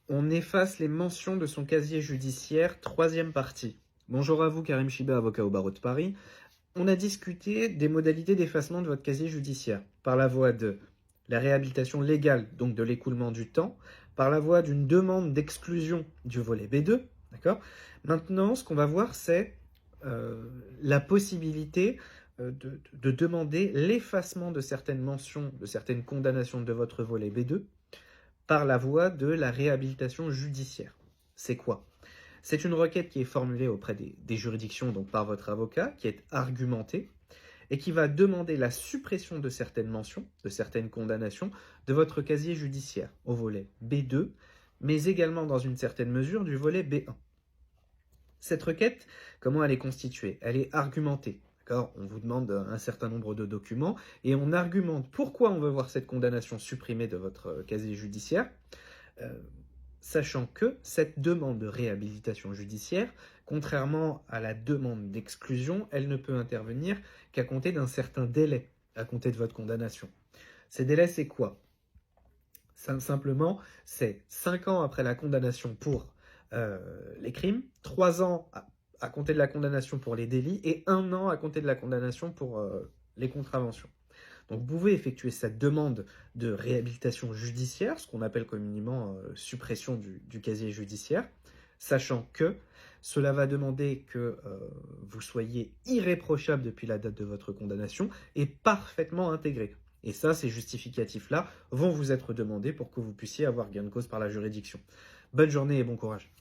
On efface les mentions de son casier judiciaire, troisième partie. Bonjour à vous, Karim Chiba, avocat au barreau de Paris. On a discuté des modalités d'effacement de votre casier judiciaire par la voie de la réhabilitation légale, donc de l'écoulement du temps, par la voie d'une demande d'exclusion du volet B2. D'accord ? Maintenant, ce qu'on va voir, c'est la possibilité de demander l'effacement de certaines mentions, de certaines condamnations de votre volet B2 par la voie de la réhabilitation judiciaire. C'est quoi ? C'est une requête qui est formulée auprès des juridictions, donc par votre avocat, qui est argumentée, et qui va demander la suppression de certaines mentions, de certaines condamnations, de votre casier judiciaire, au volet B2, mais également dans une certaine mesure du volet B1. Cette requête, comment elle est constituée ? Elle est argumentée. On vous demande un certain nombre de documents et on argumente pourquoi on veut voir cette condamnation supprimée de votre casier judiciaire, sachant que cette demande de réhabilitation judiciaire, contrairement à la demande d'exclusion, elle ne peut intervenir qu'à compter d'un certain délai, à compter de votre condamnation. Ces délais, c'est quoi ? Simplement, c'est 5 ans après la condamnation pour les crimes, 3 ans à compter de la condamnation pour les délits et 1 an à compter de la condamnation pour les contraventions. Donc vous pouvez effectuer cette demande de réhabilitation judiciaire, ce qu'on appelle communément suppression du casier judiciaire, sachant que cela va demander que vous soyez irréprochable depuis la date de votre condamnation et parfaitement intégré. Et ça, ces justificatifs-là vont vous être demandés pour que vous puissiez avoir gain de cause par la juridiction. Bonne journée et bon courage.